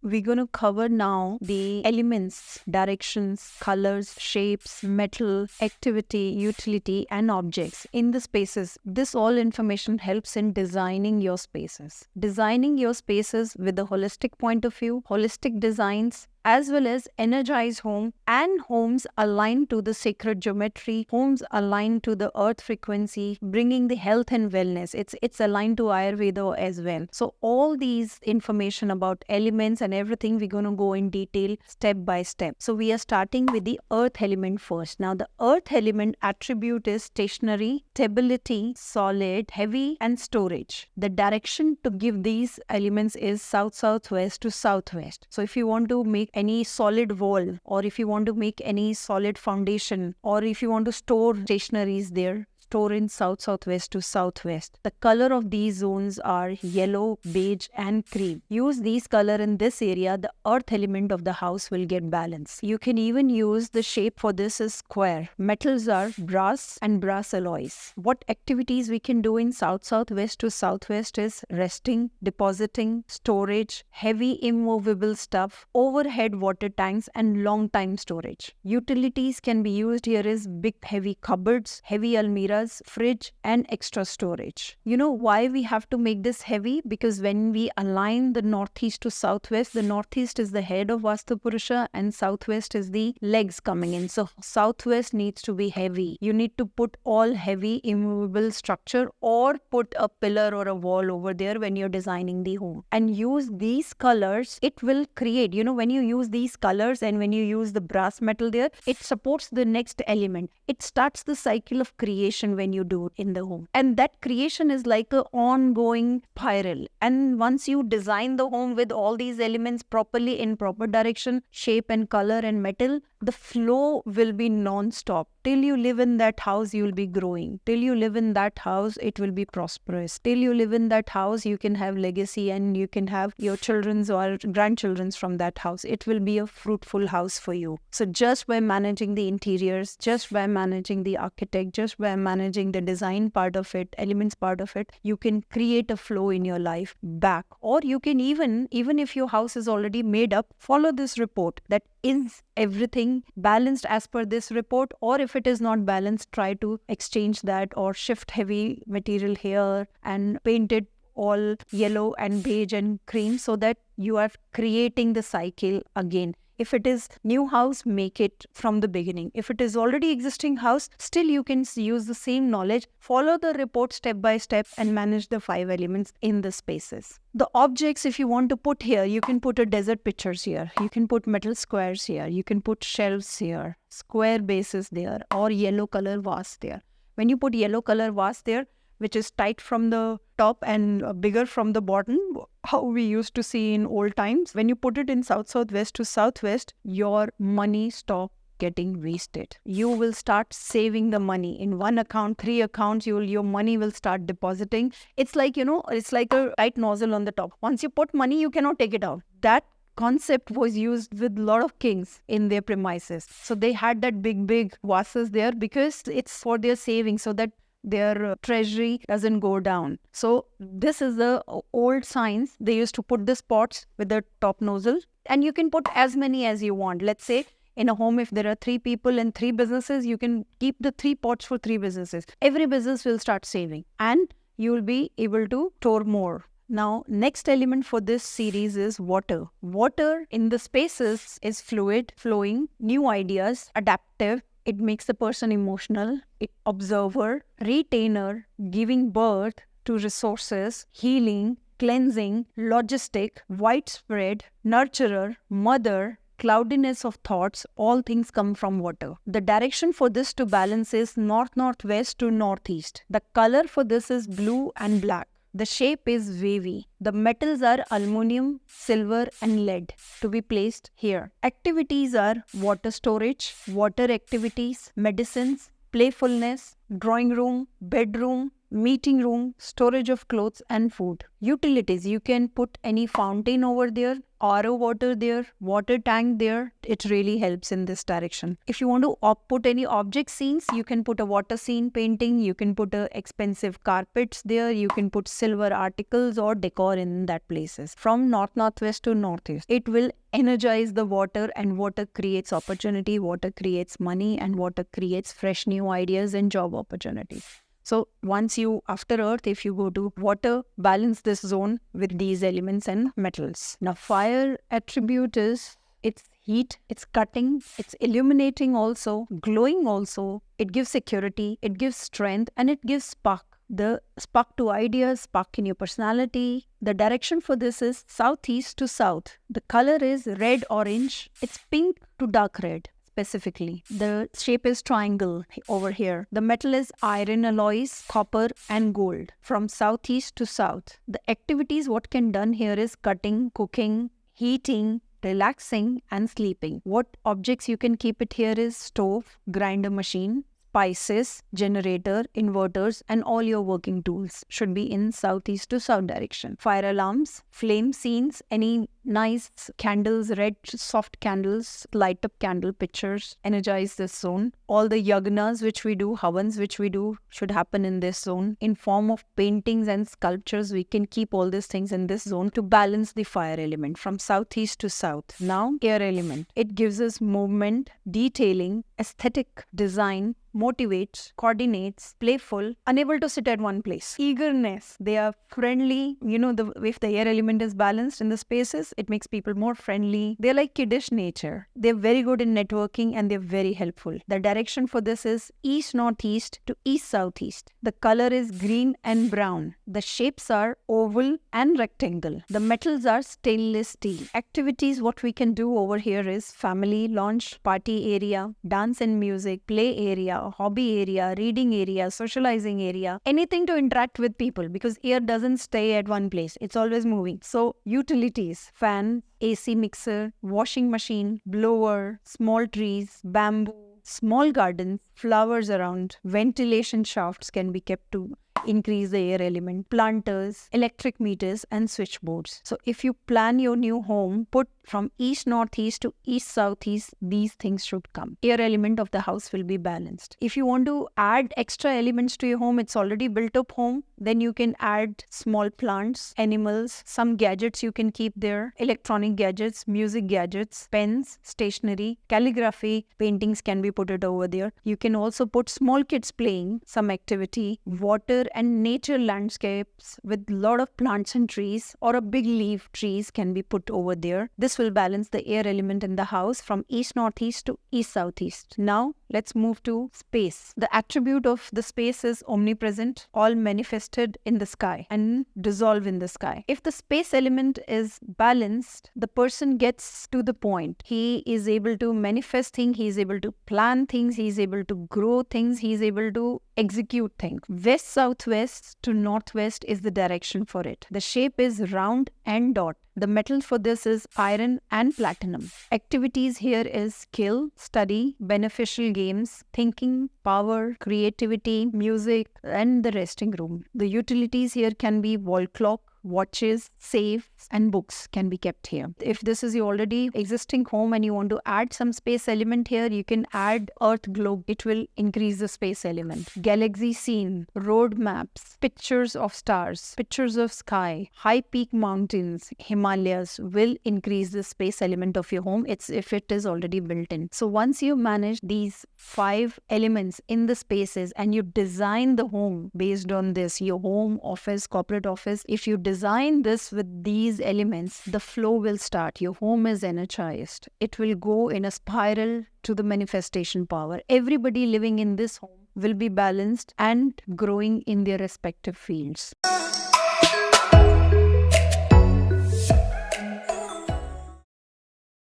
we're going to cover now the elements, directions, colors, shapes, metal, activity, utility, and objects in the spaces. This all information helps in designing your spaces. Designing your spaces with a holistic point of view, holistic designs, as well as energize home and homes aligned to the sacred geometry, homes aligned to the earth frequency, bringing the health and wellness. It's aligned to Ayurveda as well. So all these information about elements and everything, we're going to go in detail step by step. So we are starting with the earth element first. Now the earth element attribute is stationary, stability, solid, heavy, and storage. The direction to give these elements is south-southwest to southwest. So if you want to make any solid wall, or if you want to make any solid foundation, or if you want to store stationaries there, store in south-southwest to southwest. The color of these zones are yellow, beige, and cream. Use these color in this area, the earth element of the house will get balanced. You can even use the shape for this is square. Metals are brass and brass alloys. What activities we can do in south-southwest to southwest is resting, depositing, storage, heavy immovable stuff, overhead water tanks, and long time storage. Utilities can be used here is big heavy cupboards, heavy almirah, fridge, and extra storage. You know why we have to make this heavy? Because when we align the northeast to southwest, the northeast is the head of Vastu Purusha and southwest is the legs coming in. So southwest needs to be heavy. You need to put all heavy immovable structure or put a pillar or a wall over there when you're designing the home. And use these colors, it will create, when you use these colors and when you use the brass metal there, it supports the next element. It starts the cycle of creation when you do it in the home. And that creation is like an ongoing spiral. And once you design the home with all these elements properly in proper direction, shape and color and metal, the flow will be non-stop. Till you live in that house, you will be growing. Till you live in that house, it will be prosperous. Till you live in that house, you can have legacy and you can have your children's or grandchildren's from that house. It will be a fruitful house for you. So just by managing the interiors, just by managing the architect, just by managing the design part of it, elements part of it, you can create a flow in your life back. Or you can even if your house is already made up, follow this report that is everything balanced as per this report, or if it is not balanced, try to exchange that or shift heavy material here and paint it all yellow and beige and cream so that you are creating the cycle again. If it is new house, make it from the beginning. If it is already existing house, still you can use the same knowledge, follow the report step by step and manage the 5 elements in the spaces. The objects, if you want to put here, you can put a desert pictures here. You can put metal squares here. You can put shelves here, square bases there, or yellow color vase there. When you put yellow color vase there, which is tight from the top and bigger from the bottom, how we used to see in old times. When you put it in south-southwest to southwest, your money stop getting wasted. You will start saving the money. In one account, 3 accounts, your money will start depositing. It's like, it's like a tight nozzle on the top. Once you put money, you cannot take it out. That concept was used with a lot of kings in their premises. So they had that big vases there because it's for their savings so that their treasury doesn't go down. So this is the old science. They used to put the pots with the top nozzle and you can put as many as you want. Let's say in a home, if there are 3 people and 3 businesses, you can keep the 3 pots for 3 businesses. Every business will start saving and you will be able to store more. Now, next element for this series is water. Water in the spaces is fluid, flowing, new ideas, adaptive. It makes the person emotional, observer, retainer, giving birth to resources, healing, cleansing, logistic, widespread, nurturer, mother, cloudiness of thoughts, all things come from water. The direction for this to balance is north-northwest to northeast. The color for this is blue and black. The shape is wavy. The metals are aluminum, silver and lead to be placed here. Activities are water storage, water activities, medicines, playfulness, drawing room, bedroom, meeting room, storage of clothes and food. Utilities, you can put any fountain over there, RO water there, water tank there. It really helps in this direction. If you want to put any object scenes, you can put a water scene painting, you can put expensive carpets there, you can put silver articles or decor in that places. From northwest to northeast, it will energize the water, and water creates opportunity, water creates money, and water creates fresh new ideas and job opportunities. So once you, after earth, if you go to water, balance this zone with these elements and metals. Now fire attribute is, it's heat, it's cutting, it's illuminating also, glowing also, it gives security, it gives strength, and it gives spark. The spark to ideas, spark in your personality. The direction for this is southeast to south. The color is red-orange. It's pink to dark red. Specifically, the shape is triangle over here. The metal is iron alloys, copper and gold. From southeast to south, the activities what can done here is cutting, cooking, heating, relaxing and sleeping. What objects you can keep it here is stove, grinder machine, spices, generator, inverters, and all your working tools should be in southeast to south direction. Fire alarms, flame scenes, any nice candles, red soft candles, light up candle pictures, energize this zone. All the yagnas which we do, havans which we do should happen in this zone. In form of paintings and sculptures, we can keep all these things in this zone to balance the fire element from southeast to south. Now, air element. It gives us movement, detailing, aesthetic design, motivates, coordinates, playful, unable to sit at one place. Eagerness. They are friendly. If the air element is balanced in the spaces, it makes people more friendly. They're like kiddish nature. They're very good in networking and they're very helpful. The direction for this is east-northeast to east-southeast. The color is green and brown. The shapes are oval and rectangle. The metals are stainless steel. Activities, what we can do over here is family, lounge, party area, dance and music, play area, hobby area, reading area, socializing area, anything to interact with people, because air doesn't stay at one place. It's always moving. So utilities, fan, AC mixer, washing machine, blower, small trees, bamboo, small gardens, flowers around, ventilation shafts can be kept to increase the air element, planters, electric meters and switchboards. So if you plan your new home, put from east-northeast to east-southeast, these things should come. Air element of the house will be balanced. If you want to add extra elements to your home, it's already built up home, then you can add small plants, animals, some gadgets you can keep there, electronic gadgets, music gadgets, pens, stationery, calligraphy, paintings can be put it over there. You can also put small kids playing, some activity, water and nature landscapes with lot of plants and trees, or a big leaf trees can be put over there. This will balance the air element in the house from east-northeast to east-southeast. Now, let's move to space. The attribute of the space is omnipresent, all manifested in the sky and dissolve in the sky. If the space element is balanced, the person gets to the point. He is able to manifest things, he is able to plan things, he is able to grow things, he is able to execute things. West-southwest to northwest is the direction for it. The shape is round and dot. The metal for this is iron and platinum. Activities here is skill, study, beneficial games, thinking, power, creativity, music, and the resting room. The utilities here can be wall clock, watches, safes, and books can be kept here. If this is your already existing home and you want to add some space element here, you can add earth globe. It will increase the space element. Galaxy scene, road maps, pictures of stars, pictures of sky, high peak mountains, Himalayas will increase the space element of your home. It's if it is already built in. So once you manage these 5 elements in the spaces and you design the home based on this, your home, office, corporate office, if you design this with these elements, the flow will start. Your home is energized. It will go in a spiral to the manifestation power. Everybody living in this home will be balanced and growing in their respective fields.